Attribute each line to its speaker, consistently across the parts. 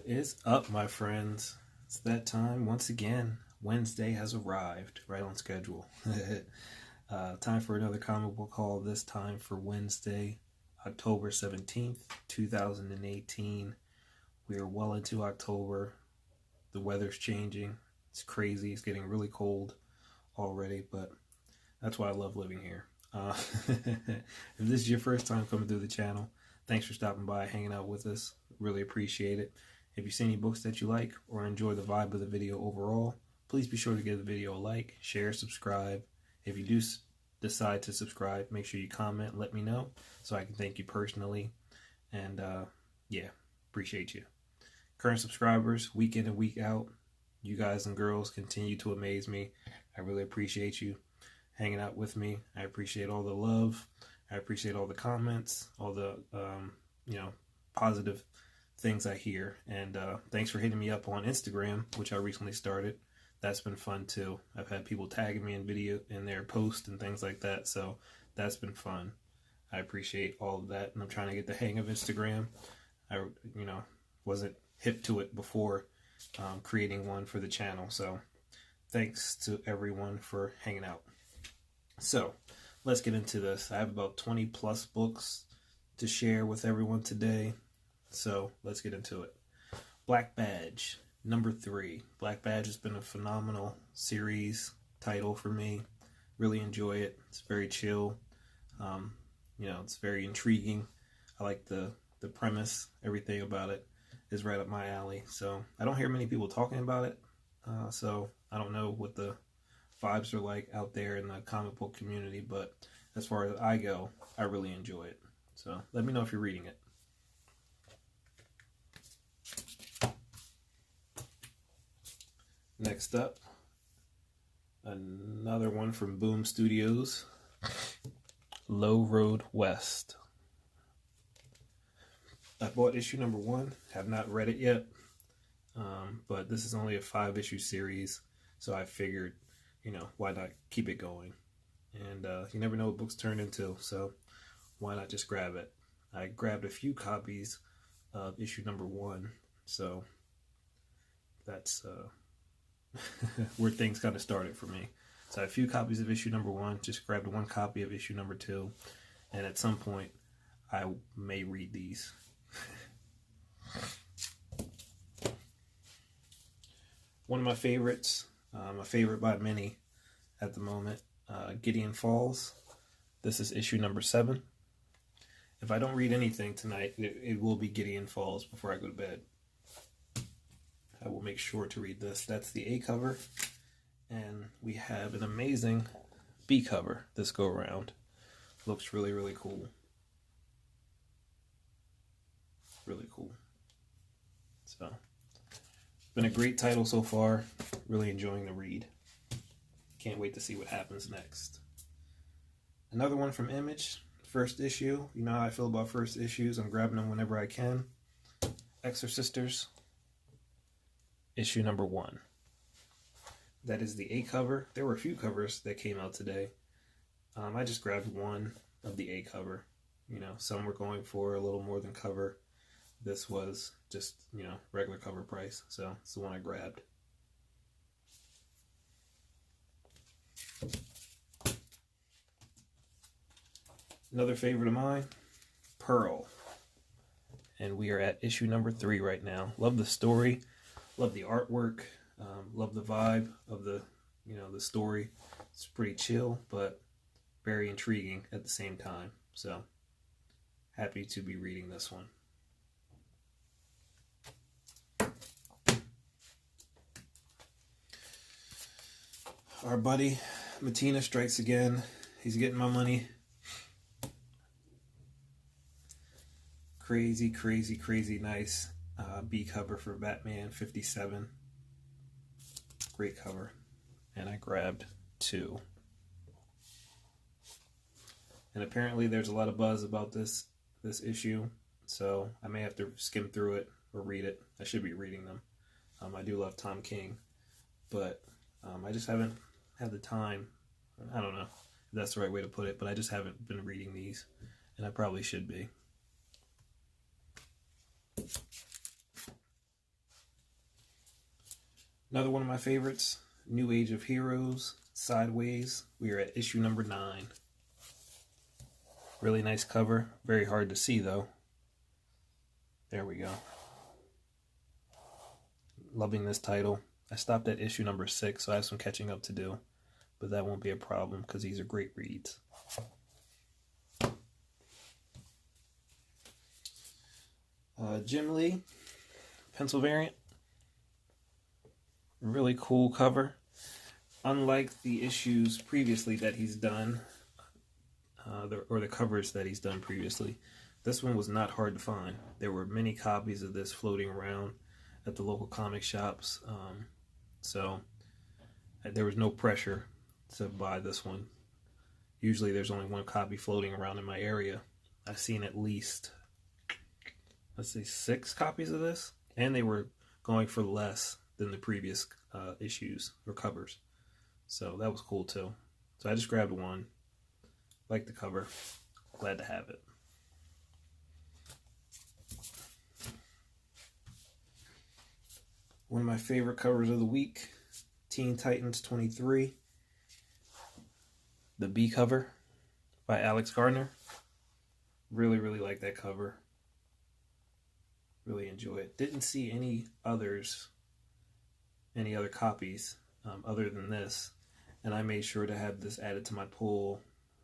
Speaker 1: What is up, my friends? It's that time once again. Wednesday has arrived, right on schedule. Time for another comic book haul, this time for Wednesday, October 17th, 2018. We are well into October. The weather's changing. It's crazy. It's getting really cold already, but that's why I love living here. If this is your first time coming through the channel, thanks for stopping by, hanging out with us. Really appreciate it. If you see any books that you like or enjoy the vibe of the video overall, please be sure to give the video a like, share, subscribe. If you do decide to subscribe, make sure you comment, let me know so I can thank you personally. And yeah, appreciate you. Current subscribers, week in and week out, you guys and girls continue to amaze me. I really appreciate you hanging out with me. I appreciate all the love. I appreciate all the comments, all the positive things I hear. And thanks for hitting me up on Instagram, which I recently started. That's been fun too. I've had people tagging me in video in their posts and things like that, so that's been fun. I appreciate all of that, and I'm trying to get the hang of Instagram. I wasn't hip to it before creating one for the channel, so thanks to everyone for hanging out. So let's get into this. I have about 20 plus books to share with everyone today, so let's get into it. Black Badge, number 3. Black Badge has been a phenomenal series title for me. Really enjoy it. It's very chill. It's very intriguing. I like the premise. Everything about it is right up my alley. So I don't hear many people talking about it. So I don't know what the vibes are like out there in the comic book community, but as far as I go, I really enjoy it. So let me know if you're reading it. Next up, another one from Boom Studios, Low Road West. I bought issue number 1, have not read it yet, but this is only a 5-issue series, so I figured, why not keep it going? And you never know what books turn into, so why not just grab it? I grabbed a few copies of issue number 1, so that's where things kind of started for me. So I have a few copies of issue number 1, just grabbed 1 copy of issue number 2, and at some point I may read these. One of my favorites, a favorite by many at the moment, Gideon Falls. This is issue number 7. If I don't read anything tonight, it will be Gideon Falls before I go to bed. I will make sure to read this. That's the A cover, and we have an amazing B cover this go around. Looks really, really cool. Really cool. So, been a great title so far. Really enjoying the read. Can't wait to see what happens next. Another one from Image, first issue. You know how I feel about first issues. I'm grabbing them whenever I can. Exorcisters, issue number 1. That is the A cover. There were a few covers that came out today. I just grabbed one of the A cover. Some were going for a little more than cover. This was just, regular cover price. So it's the one I grabbed. Another favorite of mine, Pearl. And we are at issue number 3 right now. Love the story. Love the artwork. Love the vibe of the story. It's pretty chill, but very intriguing at the same time. So happy to be reading this one. Our buddy Matina strikes again. He's getting my money. Crazy, crazy, crazy nice B cover for Batman 57. Great cover. And I grabbed 2. And apparently there's a lot of buzz about this issue, so I may have to skim through it or read it. I should be reading them. I do love Tom King, but I just haven't had the time. I don't know if that's the right way to put it, but I just haven't been reading these, and I probably should be. Another one of my favorites, New Age of Heroes, Sideways. We are at issue number 9. Really nice cover. Very hard to see though. There we go. Loving this title. I stopped at issue number 6, so I have some catching up to do. But that won't be a problem because these are great reads. Jim Lee, pencil variant. Really cool cover. Unlike the issues previously that he's done, or the covers that he's done previously, this one was not hard to find. There were many copies of this floating around at the local comic shops, so there was no pressure to buy this one. Usually there's only one copy floating around in my area. I've seen at least, let's see, 6 copies of this, and they were going for less than the previous issues or covers. So that was cool too. So I just grabbed one. Like the cover. Glad to have it. One of my favorite covers of the week, Teen Titans 23. The B cover by Alex Gardner. Really, really like that cover. Really enjoy it. Didn't see any other copies other than this, and I made sure to have this added to my pull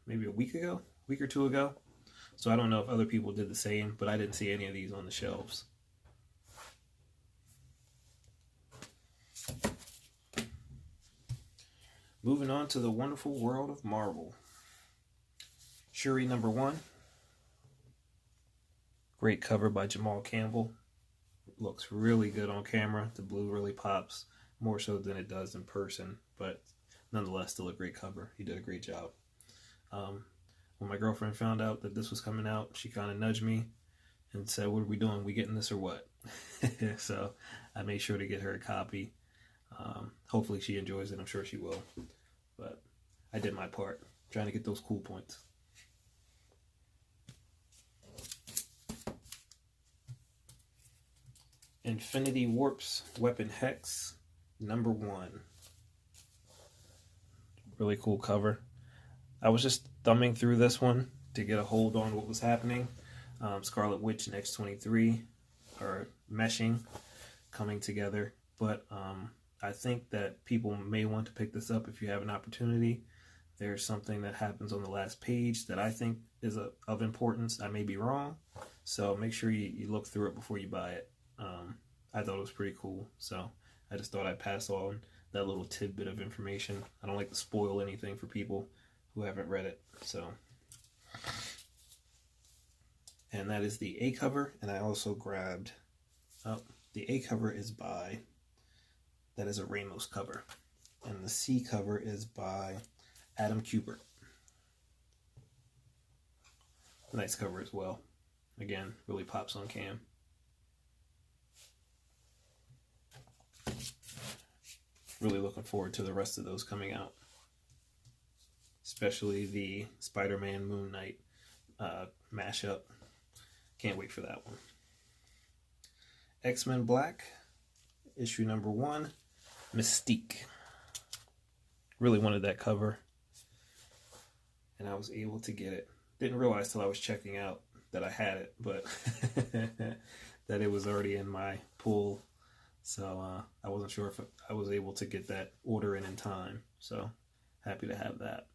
Speaker 1: maybe a week or 2 ago. So I don't know if other people did the same, but I didn't see any of these on the shelves. Moving on to the wonderful world of Marvel. Shuri #1. Great cover by Jamal Campbell. Looks really good on camera. The blue really pops, more so than it does in person, but nonetheless still a great cover. He did a great job. When my girlfriend found out that this was coming out, she kind of nudged me and said, "What are we doing? We getting this or what?" So I made sure to get her a copy. Hopefully she enjoys it. I'm sure she will. But I did my part, trying to get those cool points. Infinity Warp's Weapon Hex #1. Really cool cover. I was just thumbing through this one to get a hold on what was happening. Scarlet Witch and X-23 are meshing, coming together. But I think that people may want to pick this up if you have an opportunity. There's something that happens on the last page that I think is of importance. I may be wrong, so make sure you look through it before you buy it. I thought it was pretty cool, so I just thought I'd pass on that little tidbit of information. I don't like to spoil anything for people who haven't read it. So, and that is the A cover, and I also grabbed, the A cover is that is a Ramos cover, and the C cover is by Adam Kubert. Nice cover as well. Again, really pops on cam. Really looking forward to the rest of those coming out. Especially the Spider-Man Moon Knight mashup. Can't wait for that one. X-Men Black, issue #1, Mystique. Really wanted that cover, and I was able to get it. Didn't realize till I was checking out that I had it, but that it was already in my pool. So I wasn't sure if I was able to get that order in time. So happy to have that.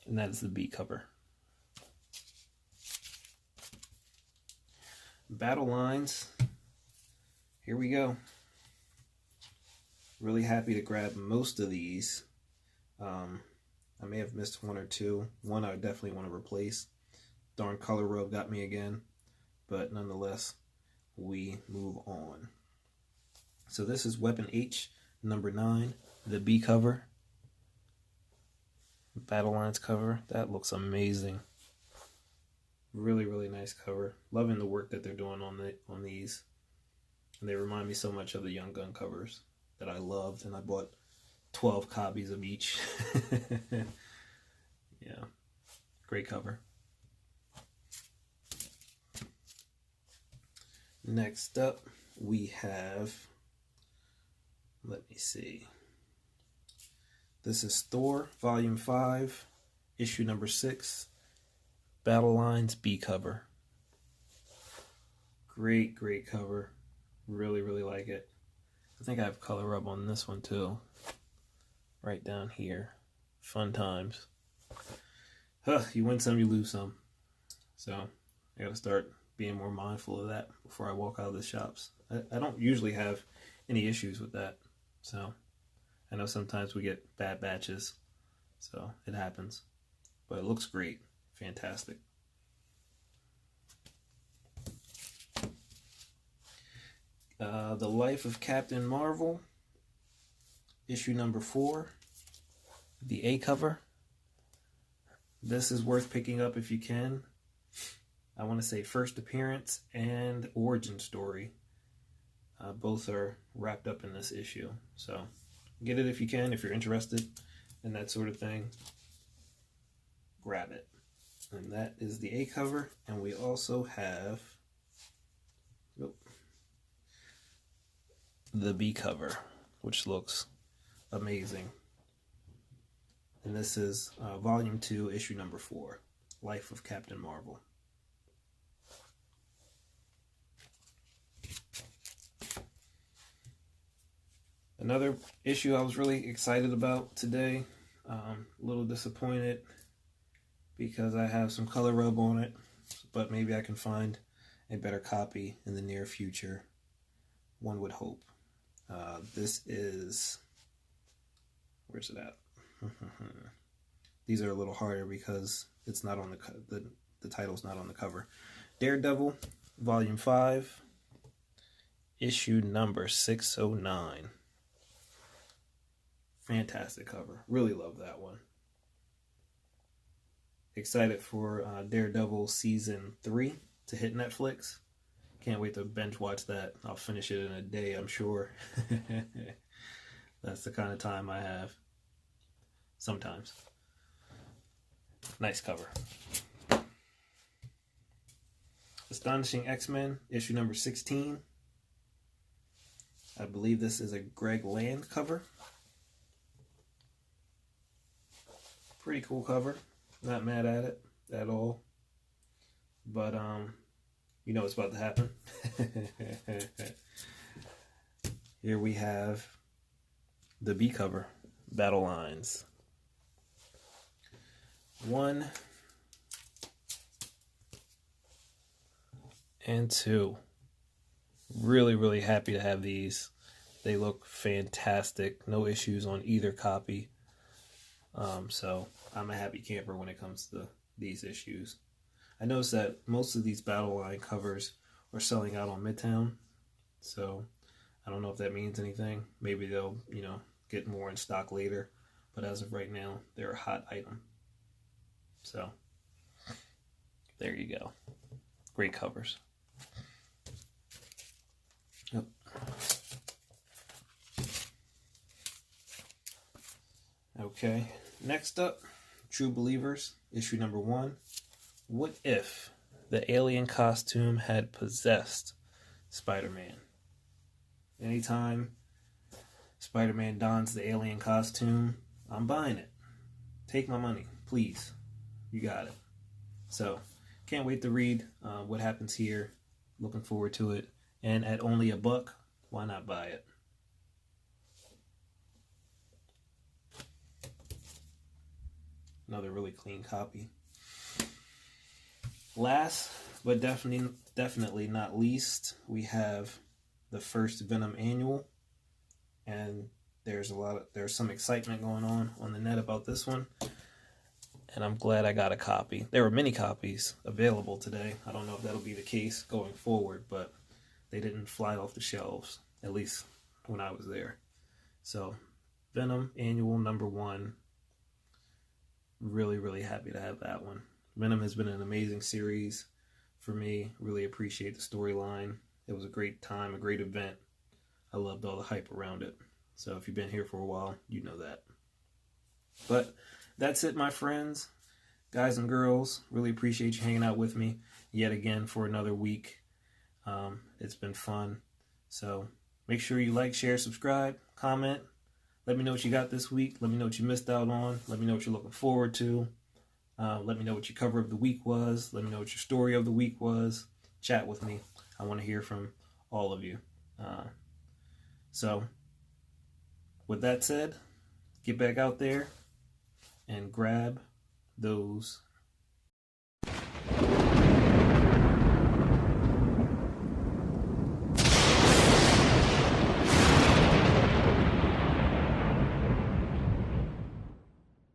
Speaker 1: And that is the B cover. Battle Lines. Here we go. Really happy to grab most of these. I may have missed one or two. One I definitely want to replace. Darn color rub got me again. But nonetheless, we move on. So this is Weapon H #9, the B cover. Battle Lines cover. That looks amazing. Really, really nice cover. Loving the work that they're doing on these. And they remind me so much of the Young Gun covers that I loved, and I bought 12 copies of each. Yeah, great cover. Next up, we have Let me see. This is Thor, Volume 5, issue number 6, Battle Lines B cover. Great, great cover. Really, really like it. I think I have color rub on this one too. Right down here. Fun times. You win some, you lose some. So I gotta start being more mindful of that before I walk out of the shops. I don't usually have any issues with that. So I know sometimes we get bad batches. So it happens. But it looks great. Fantastic. The Life of Captain Marvel, issue number 4, the A cover. This is worth picking up if you can. I want to say first appearance and origin story. Both are wrapped up in this issue. So get it if you can, if you're interested in that sort of thing. Grab it. And that is the A cover. And we also have the B cover, which looks amazing. And this is Volume 2, issue number 4, Life of Captain Marvel. Another issue I was really excited about today. A little disappointed because I have some color rub on it, but maybe I can find a better copy in the near future. One would hope. This is, where's it at? These are a little harder because it's not on the title's not on the cover. Daredevil, Volume 5, issue number 609. Fantastic cover. Really love that one. Excited for Daredevil Season 3 to hit Netflix. Can't wait to binge watch that. I'll finish it in a day, I'm sure. That's the kind of time I have. Sometimes. Nice cover. Astonishing X-Men, issue number 16. I believe this is a Greg Land cover. Pretty cool cover. Not mad at it at all. But, you know what's about to happen. Here we have the B cover, Battle Lines. 1 and 2. Really, really happy to have these. They look fantastic. No issues on either copy. So I'm a happy camper when it comes to these issues. I noticed that most of these Battle Line covers are selling out on Midtown. So I don't know if that means anything. Maybe they'll, get more in stock later. But as of right now, they're a hot item. So there you go. Great covers. Yep. Okay, next up, True Believers, issue number 1. What if the alien costume had possessed Spider-Man? Anytime Spider-Man dons the alien costume, I'm buying it. Take my money, please. You got it. So, can't wait to read what happens here. Looking forward to it. And at only $1, why not buy it? Another really clean copy. Last, but definitely not least, we have the first Venom annual. And there's some excitement going on the net about this one. And I'm glad I got a copy. There were many copies available today. I don't know if that'll be the case going forward, but they didn't fly off the shelves, at least when I was there. So, Venom Annual number 1. Really, really happy to have that one. Venom has been an amazing series for me. Really appreciate the storyline. It was a great time, a great event. I loved all the hype around it. So if you've been here for a while, you know that. But that's it, my friends, guys and girls. Really appreciate you hanging out with me yet again for another week. It's been fun. So Make sure you like, share, subscribe, comment. Let me know what you got this week. Let me know what you missed out on. Let me know what you're looking forward to. Let me know what your cover of the week was. Let me know what your story of the week was. Chat with me. I want to hear from all of you. So, with that said, get back out there and grab those